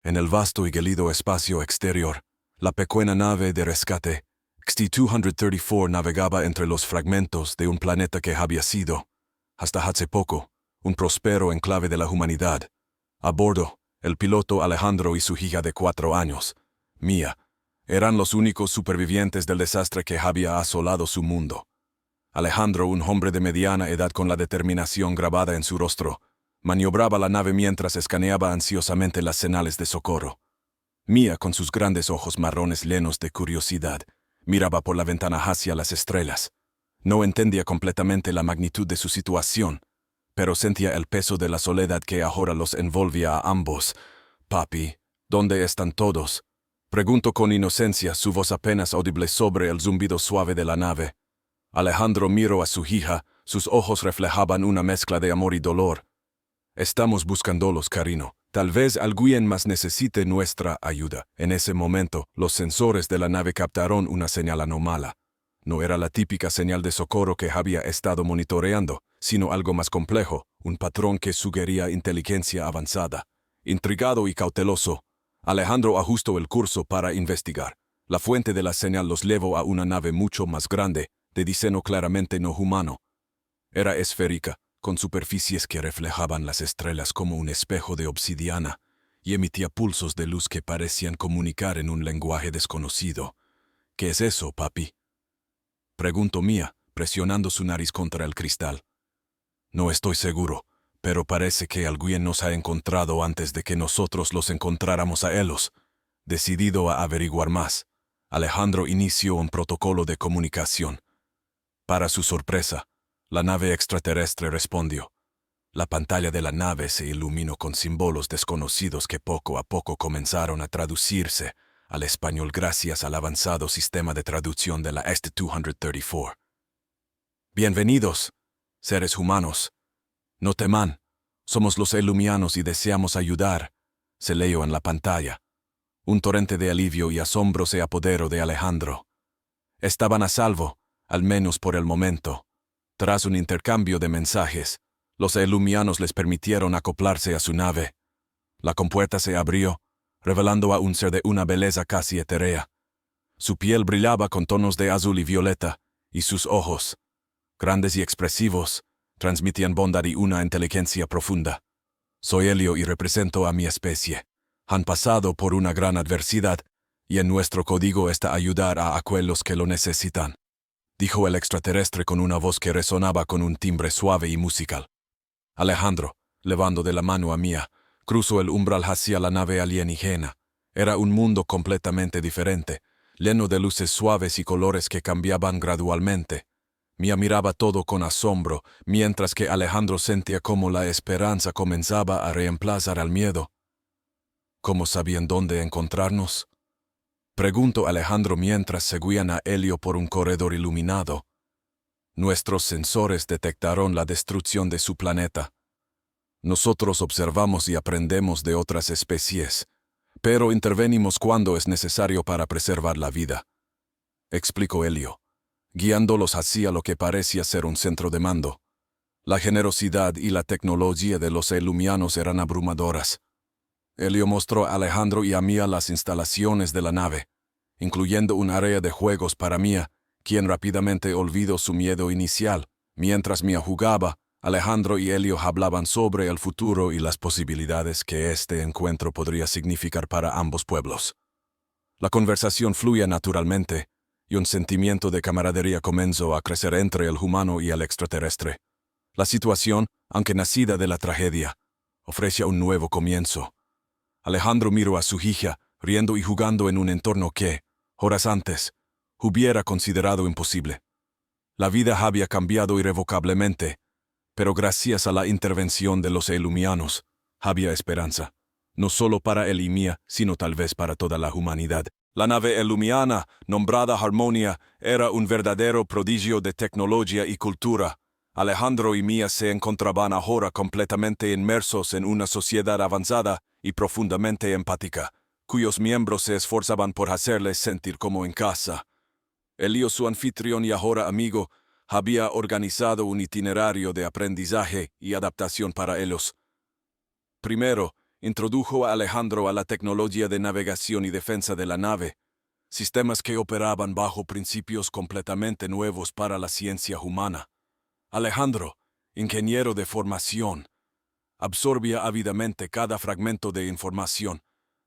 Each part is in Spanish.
En el vasto y gélido espacio exterior, la pequeña nave de rescate, XT-234 navegaba entre los fragmentos de un planeta que había sido, hasta hace poco, un próspero enclave de la humanidad. A bordo, el piloto Alejandro y su hija de 4 años, Mia, eran los únicos supervivientes del desastre que había asolado su mundo. Alejandro, un hombre de mediana edad con la determinación grabada en su rostro, maniobraba la nave mientras escaneaba ansiosamente las señales de socorro. Mia, con sus grandes ojos marrones llenos de curiosidad, miraba por la ventana hacia las estrellas. No entendía completamente la magnitud de su situación, pero sentía el peso de la soledad que ahora los envolvía a ambos. «Papi, ¿dónde están todos?», preguntó con inocencia, su voz apenas audible sobre el zumbido suave de la nave. Alejandro miró a su hija, sus ojos reflejaban una mezcla de amor y dolor. «Estamos buscándolos, cariño. Tal vez alguien más necesite nuestra ayuda». En ese momento, los sensores de la nave captaron una señal anómala. No era la típica señal de socorro que había estado monitoreando, sino algo más complejo, un patrón que sugería inteligencia avanzada. Intrigado y cauteloso, Alejandro ajustó el curso para investigar. La fuente de la señal los llevó a una nave mucho más grande, de diseño claramente no humano. Era esférica, con superficies que reflejaban las estrellas como un espejo de obsidiana, y emitía pulsos de luz que parecían comunicar en un lenguaje desconocido. «¿Qué es eso, papi?», preguntó Mia, presionando su nariz contra el cristal. «No estoy seguro, pero parece que alguien nos ha encontrado antes de que nosotros los encontráramos a ellos». Decidido a averiguar más, Alejandro inició un protocolo de comunicación. Para su sorpresa, la nave extraterrestre respondió. La pantalla de la nave se iluminó con símbolos desconocidos que poco a poco comenzaron a traducirse al español gracias al avanzado sistema de traducción de la XT-234. «Bienvenidos, seres humanos. No teman, somos los Elumianos y deseamos ayudar», se leyó en la pantalla. Un torrente de alivio y asombro se apoderó de Alejandro. Estaban a salvo, al menos por el momento. Tras un intercambio de mensajes, los Elumianos les permitieron acoplarse a su nave. La compuerta se abrió, revelando a un ser de una belleza casi etérea. Su piel brillaba con tonos de azul y violeta, y sus ojos, grandes y expresivos, transmitían bondad y una inteligencia profunda. «Soy Helio y represento a mi especie. Han pasado por una gran adversidad, y en nuestro código está ayudar a aquellos que lo necesitan», dijo el extraterrestre con una voz que resonaba con un timbre suave y musical. Alejandro, levando de la mano a Mia, cruzó el umbral hacia la nave alienígena. Era un mundo completamente diferente, lleno de luces suaves y colores que cambiaban gradualmente. Mia miraba todo con asombro, mientras que Alejandro sentía cómo la esperanza comenzaba a reemplazar al miedo. «¿Cómo sabían dónde encontrarnos?», preguntó Alejandro mientras seguían a Helio por un corredor iluminado. «Nuestros sensores detectaron la destrucción de su planeta. Nosotros observamos y aprendemos de otras especies, pero intervenimos cuando es necesario para preservar la vida», explicó Helio, guiándolos hacia lo que parecía ser un centro de mando. La generosidad y la tecnología de los Elumianos eran abrumadoras. Helio mostró a Alejandro y a Mia las instalaciones de la nave, incluyendo un área de juegos para Mia, quien rápidamente olvidó su miedo inicial. Mientras Mia jugaba, Alejandro y Helio hablaban sobre el futuro y las posibilidades que este encuentro podría significar para ambos pueblos. La conversación fluía naturalmente, y un sentimiento de camaradería comenzó a crecer entre el humano y el extraterrestre. La situación, aunque nacida de la tragedia, ofrecía un nuevo comienzo. Alejandro miró a su hija, riendo y jugando en un entorno que, horas antes, hubiera considerado imposible. La vida había cambiado irrevocablemente, pero gracias a la intervención de los Elumianos, había esperanza, no solo para él y Mia, sino tal vez para toda la humanidad. La nave Elumiana, nombrada Harmonia, era un verdadero prodigio de tecnología y cultura. Alejandro y Mia se encontraban ahora completamente inmersos en una sociedad avanzada y profundamente empática, cuyos miembros se esforzaban por hacerles sentir como en casa. Helio, su anfitrión y ahora amigo, había organizado un itinerario de aprendizaje y adaptación para ellos. Primero, introdujo a Alejandro a la tecnología de navegación y defensa de la nave, sistemas que operaban bajo principios completamente nuevos para la ciencia humana. Alejandro, ingeniero de formación, absorbía ávidamente cada fragmento de información,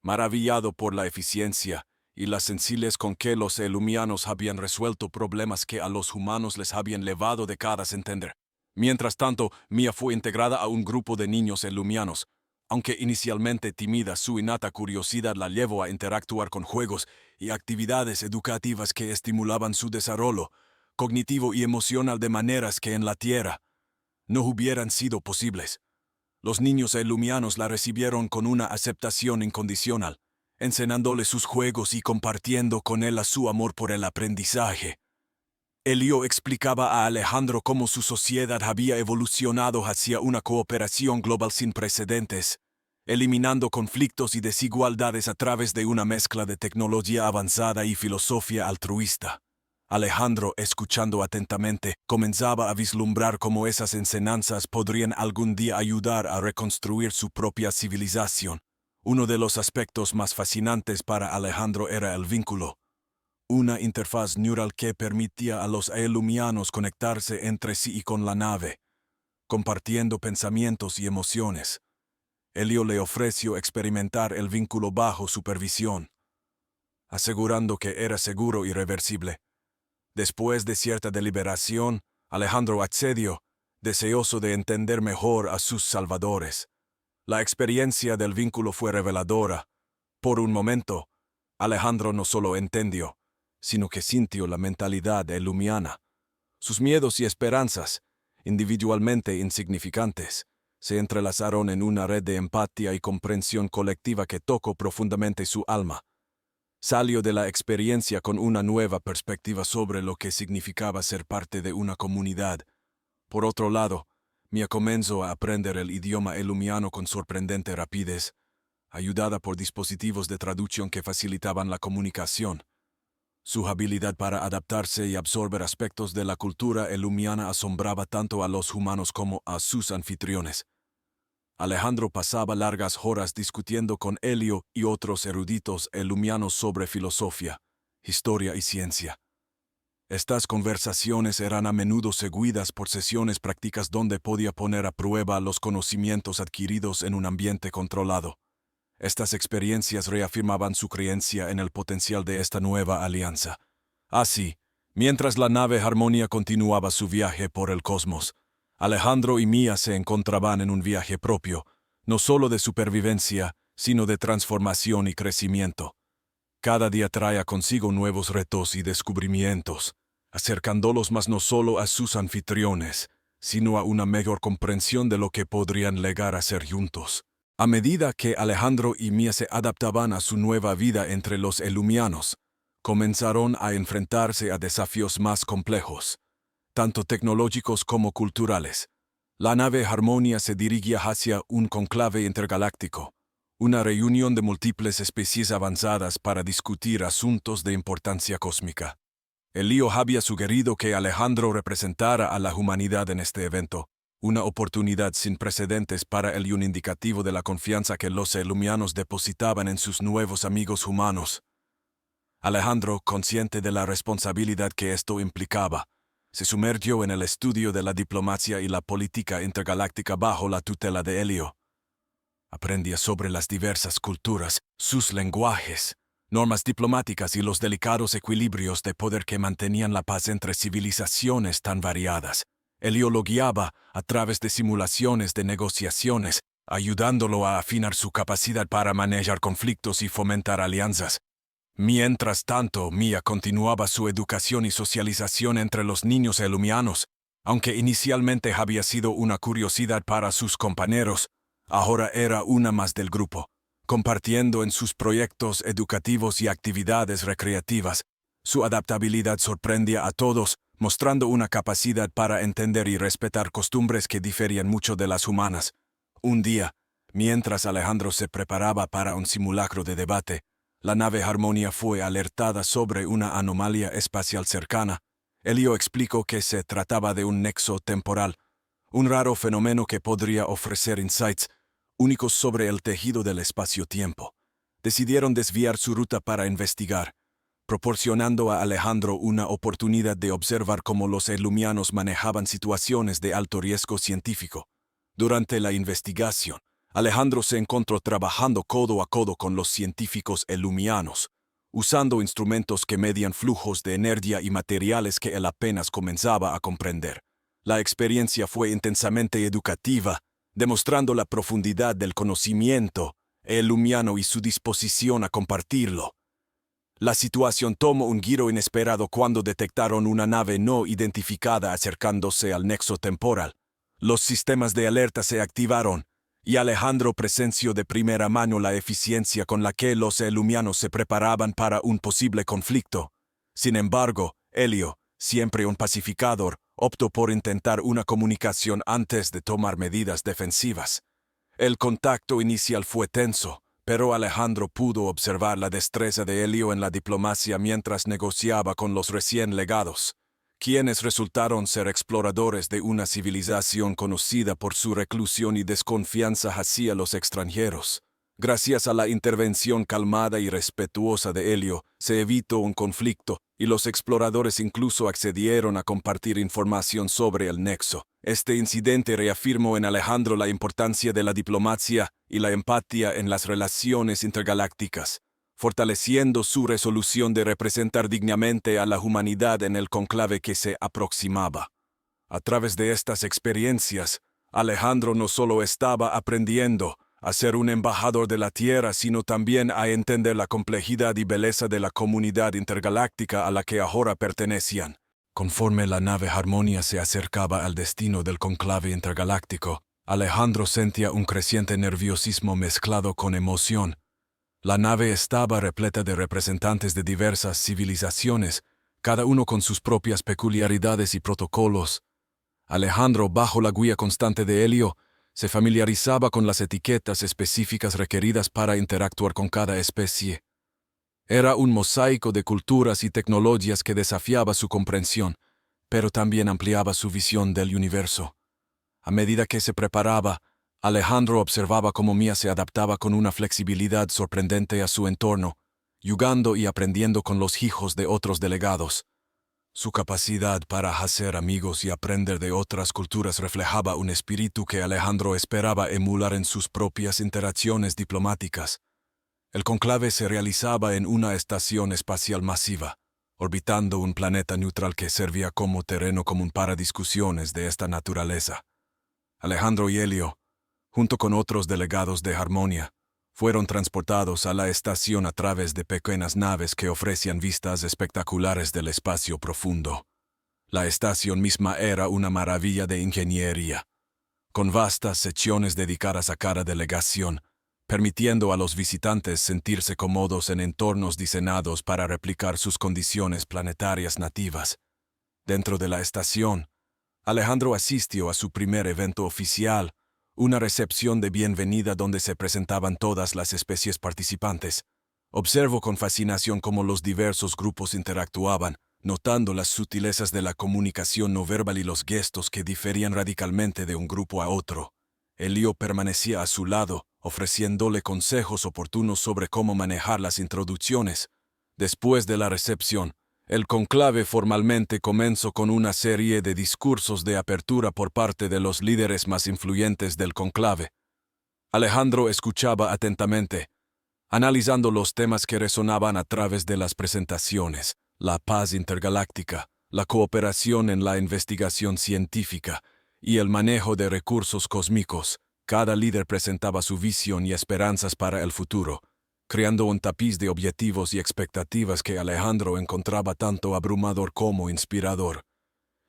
maravillado por la eficiencia y la sencillez con que los elumianos habían resuelto problemas que a los humanos les habían llevado décadas a entender. Mientras tanto, Mia fue integrada a un grupo de niños elumianos. Aunque inicialmente tímida, su innata curiosidad la llevó a interactuar con juegos y actividades educativas que estimulaban su desarrollo cognitivo y emocional de maneras que en la Tierra no hubieran sido posibles. Los niños elumianos la recibieron con una aceptación incondicional, enseñándole sus juegos y compartiendo con ella su amor por el aprendizaje. Elio explicaba a Alejandro cómo su sociedad había evolucionado hacia una cooperación global sin precedentes, eliminando conflictos y desigualdades a través de una mezcla de tecnología avanzada y filosofía altruista. Alejandro, escuchando atentamente, comenzaba a vislumbrar cómo esas enseñanzas podrían algún día ayudar a reconstruir su propia civilización. Uno de los aspectos más fascinantes para Alejandro era el vínculo, una interfaz neural que permitía a los elumianos conectarse entre sí y con la nave, compartiendo pensamientos y emociones. Elio le ofreció experimentar el vínculo bajo supervisión, asegurando que era seguro y reversible. Después de cierta deliberación, Alejandro accedió, deseoso de entender mejor a sus salvadores. La experiencia del vínculo fue reveladora. Por un momento, Alejandro no solo entendió, sino que sintió la mentalidad elumiana. Sus miedos y esperanzas, individualmente insignificantes, se entrelazaron en una red de empatía y comprensión colectiva que tocó profundamente su alma. Salió de la experiencia con una nueva perspectiva sobre lo que significaba ser parte de una comunidad. Por otro lado, Mia comenzó a aprender el idioma elumiano con sorprendente rapidez, ayudada por dispositivos de traducción que facilitaban la comunicación. Su habilidad para adaptarse y absorber aspectos de la cultura elumiana asombraba tanto a los humanos como a sus anfitriones. Alejandro pasaba largas horas discutiendo con Elio y otros eruditos elumianos sobre filosofía, historia y ciencia. Estas conversaciones eran a menudo seguidas por sesiones prácticas donde podía poner a prueba los conocimientos adquiridos en un ambiente controlado. Estas experiencias reafirmaban su creencia en el potencial de esta nueva alianza. Así, mientras la nave Harmonia continuaba su viaje por el cosmos, Alejandro y Mia se encontraban en un viaje propio, no solo de supervivencia, sino de transformación y crecimiento. Cada día traía consigo nuevos retos y descubrimientos, acercándolos más no solo a sus anfitriones, sino a una mejor comprensión de lo que podrían llegar a ser juntos. A medida que Alejandro y Mia se adaptaban a su nueva vida entre los elumianos, comenzaron a enfrentarse a desafíos más complejos, tanto tecnológicos como culturales. La nave Harmonia se dirigía hacia un conclave intergaláctico, una reunión de múltiples especies avanzadas para discutir asuntos de importancia cósmica. Elio había sugerido que Alejandro representara a la humanidad en este evento, una oportunidad sin precedentes para él y un indicativo de la confianza que los elumianos depositaban en sus nuevos amigos humanos. Alejandro, consciente de la responsabilidad que esto implicaba, se sumergió en el estudio de la diplomacia y la política intergaláctica bajo la tutela de Elio. Aprendía sobre las diversas culturas, sus lenguajes, normas diplomáticas y los delicados equilibrios de poder que mantenían la paz entre civilizaciones tan variadas. Elio lo guiaba a través de simulaciones de negociaciones, ayudándolo a afinar su capacidad para manejar conflictos y fomentar alianzas. Mientras tanto, Mia continuaba su educación y socialización entre los niños elumianos. Aunque inicialmente había sido una curiosidad para sus compañeros, ahora era una más del grupo, compartiendo en sus proyectos educativos y actividades recreativas. Su adaptabilidad sorprendía a todos, mostrando una capacidad para entender y respetar costumbres que diferían mucho de las humanas. Un día, mientras Alejandro se preparaba para un simulacro de debate, la nave Harmonia fue alertada sobre una anomalía espacial cercana. Elio explicó que se trataba de un nexo temporal, un raro fenómeno que podría ofrecer insights únicos sobre el tejido del espacio-tiempo. Decidieron desviar su ruta para investigar, proporcionando a Alejandro una oportunidad de observar cómo los elumianos manejaban situaciones de alto riesgo científico. Durante la investigación, Alejandro se encontró trabajando codo a codo con los científicos elumianos, usando instrumentos que medían flujos de energía y materiales que él apenas comenzaba a comprender. La experiencia fue intensamente educativa, demostrando la profundidad del conocimiento elumiano y su disposición a compartirlo. La situación tomó un giro inesperado cuando detectaron una nave no identificada acercándose al nexo temporal. Los sistemas de alerta se activaron, y Alejandro presenció de primera mano la eficiencia con la que los elumianos se preparaban para un posible conflicto. Sin embargo, Helio, siempre un pacificador, optó por intentar una comunicación antes de tomar medidas defensivas. El contacto inicial fue tenso, pero Alejandro pudo observar la destreza de Helio en la diplomacia mientras negociaba con los recién legados, quienes resultaron ser exploradores de una civilización conocida por su reclusión y desconfianza hacia los extranjeros. Gracias a la intervención calmada y respetuosa de Helio, se evitó un conflicto, y los exploradores incluso accedieron a compartir información sobre el nexo. Este incidente reafirmó en Alejandro la importancia de la diplomacia y la empatía en las relaciones intergalácticas, fortaleciendo su resolución de representar dignamente a la humanidad en el conclave que se aproximaba. A través de estas experiencias, Alejandro no solo estaba aprendiendo a ser un embajador de la Tierra, sino también a entender la complejidad y belleza de la comunidad intergaláctica a la que ahora pertenecían. Conforme la nave Harmonia se acercaba al destino del conclave intergaláctico, Alejandro sentía un creciente nerviosismo mezclado con emoción. La nave estaba repleta de representantes de diversas civilizaciones, cada uno con sus propias peculiaridades y protocolos. Alejandro, bajo la guía constante de Helio, se familiarizaba con las etiquetas específicas requeridas para interactuar con cada especie. Era un mosaico de culturas y tecnologías que desafiaba su comprensión, pero también ampliaba su visión del universo. A medida que se preparaba, Alejandro observaba cómo Mia se adaptaba con una flexibilidad sorprendente a su entorno, jugando y aprendiendo con los hijos de otros delegados. Su capacidad para hacer amigos y aprender de otras culturas reflejaba un espíritu que Alejandro esperaba emular en sus propias interacciones diplomáticas. El conclave se realizaba en una estación espacial masiva, orbitando un planeta neutral que servía como terreno común para discusiones de esta naturaleza. Alejandro y Helio, junto con otros delegados de Harmonia, fueron transportados a la estación a través de pequeñas naves que ofrecían vistas espectaculares del espacio profundo. La estación misma era una maravilla de ingeniería, con vastas secciones dedicadas a cada delegación, permitiendo a los visitantes sentirse cómodos en entornos diseñados para replicar sus condiciones planetarias nativas. Dentro de la estación, Alejandro asistió a su primer evento oficial, una recepción de bienvenida donde se presentaban todas las especies participantes. Observó con fascinación cómo los diversos grupos interactuaban, notando las sutilezas de la comunicación no verbal y los gestos que diferían radicalmente de un grupo a otro. Helio permanecía a su lado, ofreciéndole consejos oportunos sobre cómo manejar las introducciones. Después de la recepción, el conclave formalmente comenzó con una serie de discursos de apertura por parte de los líderes más influyentes del conclave. Alejandro escuchaba atentamente, analizando los temas que resonaban a través de las presentaciones: la paz intergaláctica, la cooperación en la investigación científica y el manejo de recursos cósmicos. Cada líder presentaba su visión y esperanzas para el futuro, creando un tapiz de objetivos y expectativas que Alejandro encontraba tanto abrumador como inspirador.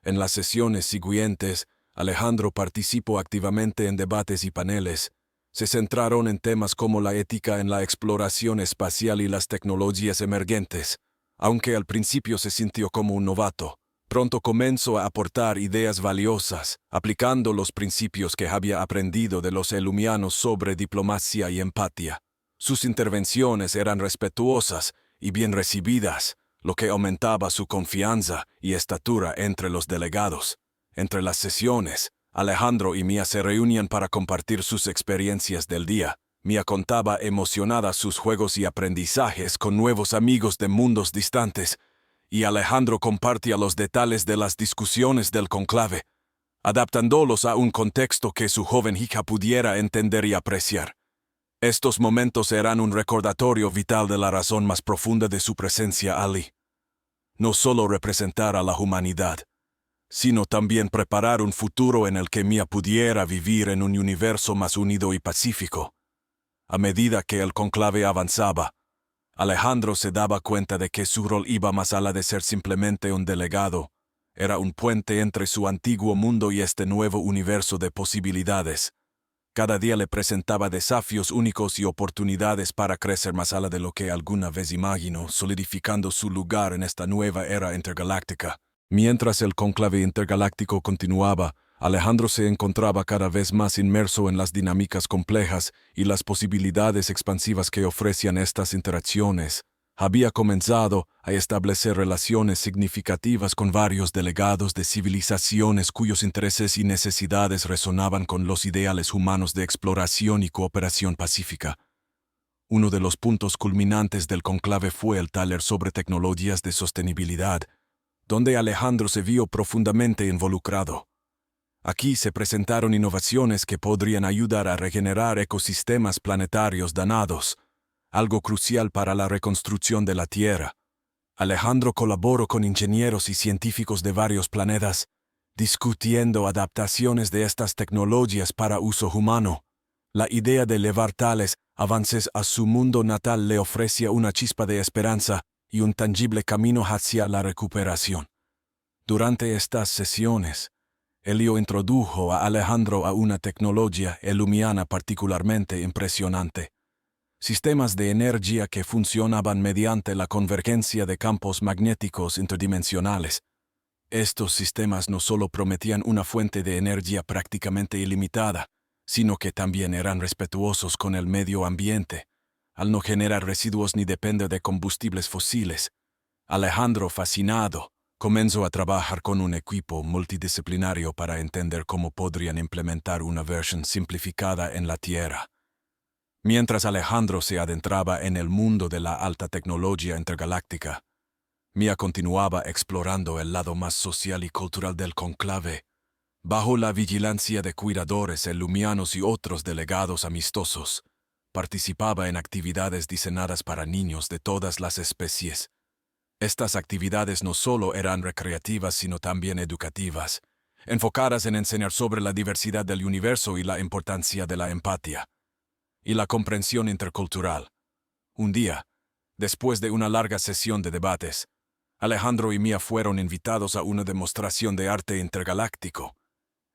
En las sesiones siguientes, Alejandro participó activamente en debates y paneles. Se centraron en temas como la ética en la exploración espacial y las tecnologías emergentes. Aunque al principio se sintió como un novato, pronto comenzó a aportar ideas valiosas, aplicando los principios que había aprendido de los elumianos sobre diplomacia y empatía. Sus intervenciones eran respetuosas y bien recibidas, lo que aumentaba su confianza y estatura entre los delegados. Entre las sesiones, Alejandro y Mia se reunían para compartir sus experiencias del día. Mia contaba emocionada sus juegos y aprendizajes con nuevos amigos de mundos distantes, y Alejandro compartía los detalles de las discusiones del conclave, adaptándolos a un contexto que su joven hija pudiera entender y apreciar. Estos momentos eran un recordatorio vital de la razón más profunda de su presencia allí. No solo representar a la humanidad, sino también preparar un futuro en el que Mia pudiera vivir en un universo más unido y pacífico. A medida que el conclave avanzaba, Alejandro se daba cuenta de que su rol iba más allá de ser simplemente un delegado. Era un puente entre su antiguo mundo y este nuevo universo de posibilidades. Cada día le presentaba desafíos únicos y oportunidades para crecer más allá de lo que alguna vez imaginó, solidificando su lugar en esta nueva era intergaláctica. Mientras el conclave intergaláctico continuaba, Alejandro se encontraba cada vez más inmerso en las dinámicas complejas y las posibilidades expansivas que ofrecían estas interacciones. Había comenzado a establecer relaciones significativas con varios delegados de civilizaciones cuyos intereses y necesidades resonaban con los ideales humanos de exploración y cooperación pacífica. Uno de los puntos culminantes del conclave fue el taller sobre tecnologías de sostenibilidad, donde Alejandro se vio profundamente involucrado. Aquí se presentaron innovaciones que podrían ayudar a regenerar ecosistemas planetarios dañados, algo crucial para la reconstrucción de la Tierra. Alejandro colaboró con ingenieros y científicos de varios planetas, discutiendo adaptaciones de estas tecnologías para uso humano. La idea de llevar tales avances a su mundo natal le ofrecía una chispa de esperanza y un tangible camino hacia la recuperación. Durante estas sesiones, Helio introdujo a Alejandro a una tecnología elumiana particularmente impresionante. Sistemas de energía que funcionaban mediante la convergencia de campos magnéticos interdimensionales. Estos sistemas no solo prometían una fuente de energía prácticamente ilimitada, sino que también eran respetuosos con el medio ambiente, al no generar residuos ni depender de combustibles fósiles. Alejandro, fascinado, comenzó a trabajar con un equipo multidisciplinario para entender cómo podrían implementar una versión simplificada en la Tierra. Mientras Alejandro se adentraba en el mundo de la alta tecnología intergaláctica, Mia continuaba explorando el lado más social y cultural del conclave, bajo la vigilancia de cuidadores elumianos y otros delegados amistosos. Participaba en actividades diseñadas para niños de todas las especies. Estas actividades no solo eran recreativas sino también educativas, enfocadas en enseñar sobre la diversidad del universo y la importancia de la empatía y la comprensión intercultural. Un día, después de una larga sesión de debates, Alejandro y Mia fueron invitados a una demostración de arte intergaláctico.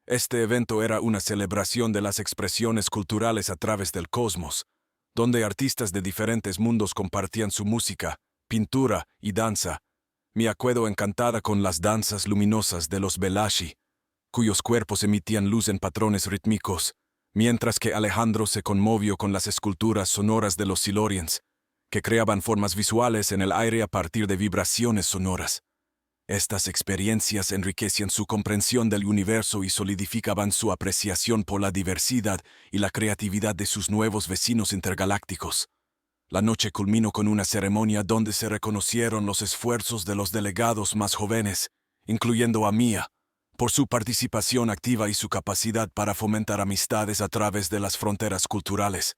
Este evento era una celebración de las expresiones culturales a través del cosmos, donde artistas de diferentes mundos compartían su música, pintura y danza. Mia quedó encantada con las danzas luminosas de los Belashi, cuyos cuerpos emitían luz en patrones rítmicos, mientras que Alejandro se conmovió con las esculturas sonoras de los Silurians, que creaban formas visuales en el aire a partir de vibraciones sonoras. Estas experiencias enriquecían su comprensión del universo y solidificaban su apreciación por la diversidad y la creatividad de sus nuevos vecinos intergalácticos. La noche culminó con una ceremonia donde se reconocieron los esfuerzos de los delegados más jóvenes, incluyendo a Mia, por su participación activa y su capacidad para fomentar amistades a través de las fronteras culturales.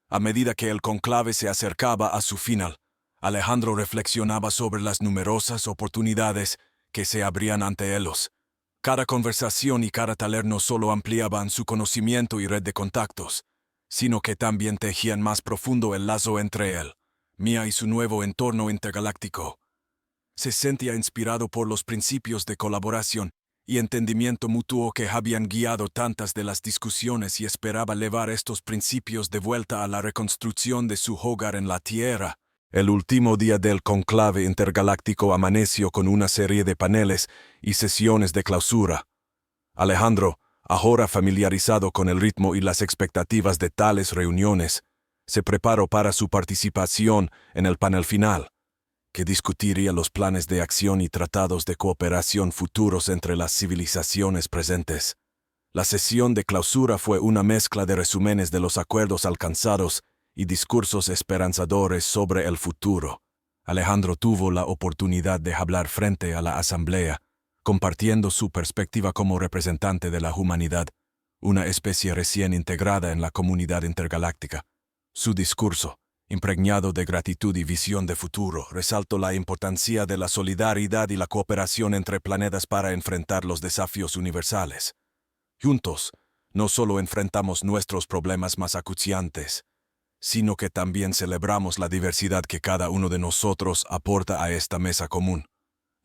A medida que el conclave se acercaba a su final, Alejandro reflexionaba sobre las numerosas oportunidades que se abrían ante ellos. Cada conversación y cada taller no solo ampliaban su conocimiento y red de contactos, sino que también tejían más profundo el lazo entre él, Mia y su nuevo entorno intergaláctico. Se sentía inspirado por los principios de colaboración y entendimiento mutuo que habían guiado tantas de las discusiones y esperaba llevar estos principios de vuelta a la reconstrucción de su hogar en la Tierra. El último día del conclave intergaláctico amaneció con una serie de paneles y sesiones de clausura. Alejandro, ahora familiarizado con el ritmo y las expectativas de tales reuniones, se preparó para su participación en el panel final, que discutiría los planes de acción y tratados de cooperación futuros entre las civilizaciones presentes. La sesión de clausura fue una mezcla de resúmenes de los acuerdos alcanzados y discursos esperanzadores sobre el futuro. Alejandro tuvo la oportunidad de hablar frente a la asamblea, compartiendo su perspectiva como representante de la humanidad, una especie recién integrada en la comunidad intergaláctica. Su discurso, impregnado de gratitud y visión de futuro, resaltó la importancia de la solidaridad y la cooperación entre planetas para enfrentar los desafíos universales. Juntos, no solo enfrentamos nuestros problemas más acuciantes, sino que también celebramos la diversidad que cada uno de nosotros aporta a esta mesa común,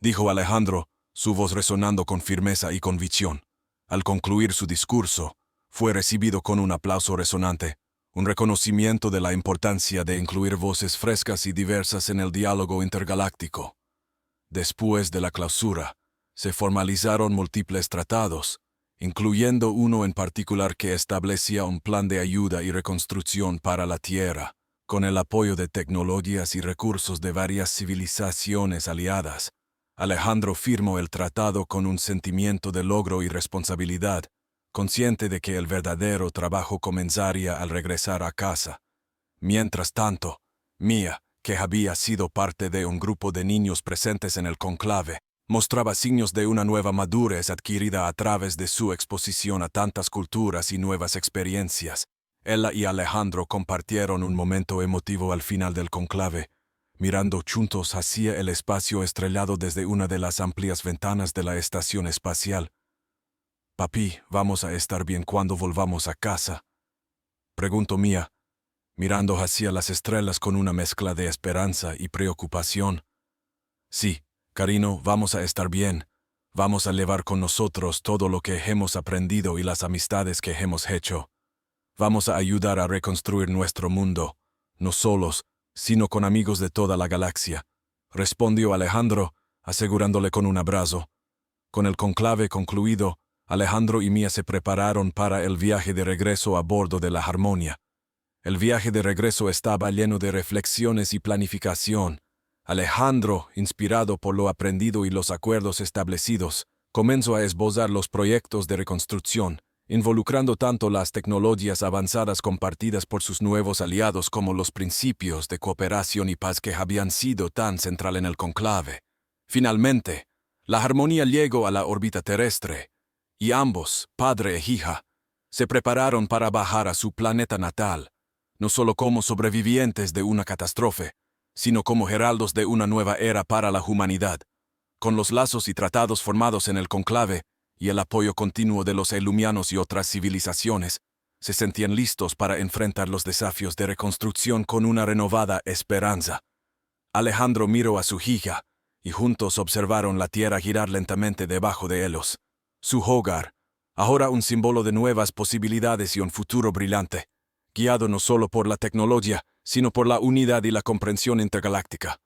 dijo Alejandro, su voz resonando con firmeza y convicción. Al concluir su discurso, fue recibido con un aplauso resonante, un reconocimiento de la importancia de incluir voces frescas y diversas en el diálogo intergaláctico. Después de la clausura, se formalizaron múltiples tratados, incluyendo uno en particular que establecía un plan de ayuda y reconstrucción para la Tierra, con el apoyo de tecnologías y recursos de varias civilizaciones aliadas. Alejandro firmó el tratado con un sentimiento de logro y responsabilidad, consciente de que el verdadero trabajo comenzaría al regresar a casa. Mientras tanto, Mia, que había sido parte de un grupo de niños presentes en el conclave, mostraba signos de una nueva madurez adquirida a través de su exposición a tantas culturas y nuevas experiencias. Ella y Alejandro compartieron un momento emotivo al final del conclave, mirando juntos hacia el espacio estrellado desde una de las amplias ventanas de la estación espacial. «Papi, ¿vamos a estar bien cuando volvamos a casa?», preguntó Mia, mirando hacia las estrellas con una mezcla de esperanza y preocupación. «Sí, cariño, vamos a estar bien. Vamos a llevar con nosotros todo lo que hemos aprendido y las amistades que hemos hecho. Vamos a ayudar a reconstruir nuestro mundo, no solos, sino con amigos de toda la galaxia», respondió Alejandro, asegurándole con un abrazo. Con el conclave concluido, Alejandro y Mia se prepararon para el viaje de regreso a bordo de la Harmonia. El viaje de regreso estaba lleno de reflexiones y planificación. Alejandro, inspirado por lo aprendido y los acuerdos establecidos, comenzó a esbozar los proyectos de reconstrucción, involucrando tanto las tecnologías avanzadas compartidas por sus nuevos aliados como los principios de cooperación y paz que habían sido tan central en el conclave. Finalmente, la Harmonia llegó a la órbita terrestre, y ambos, padre e hija, se prepararon para bajar a su planeta natal, no solo como sobrevivientes de una catástrofe, sino como heraldos de una nueva era para la humanidad. Con los lazos y tratados formados en el conclave y el apoyo continuo de los elumianos y otras civilizaciones, se sentían listos para enfrentar los desafíos de reconstrucción con una renovada esperanza. Alejandro miró a su hija, y juntos observaron la Tierra girar lentamente debajo de ellos. Su hogar, ahora un símbolo de nuevas posibilidades y un futuro brillante, guiado no solo por la tecnología, sino por la unidad y la comprensión intergaláctica.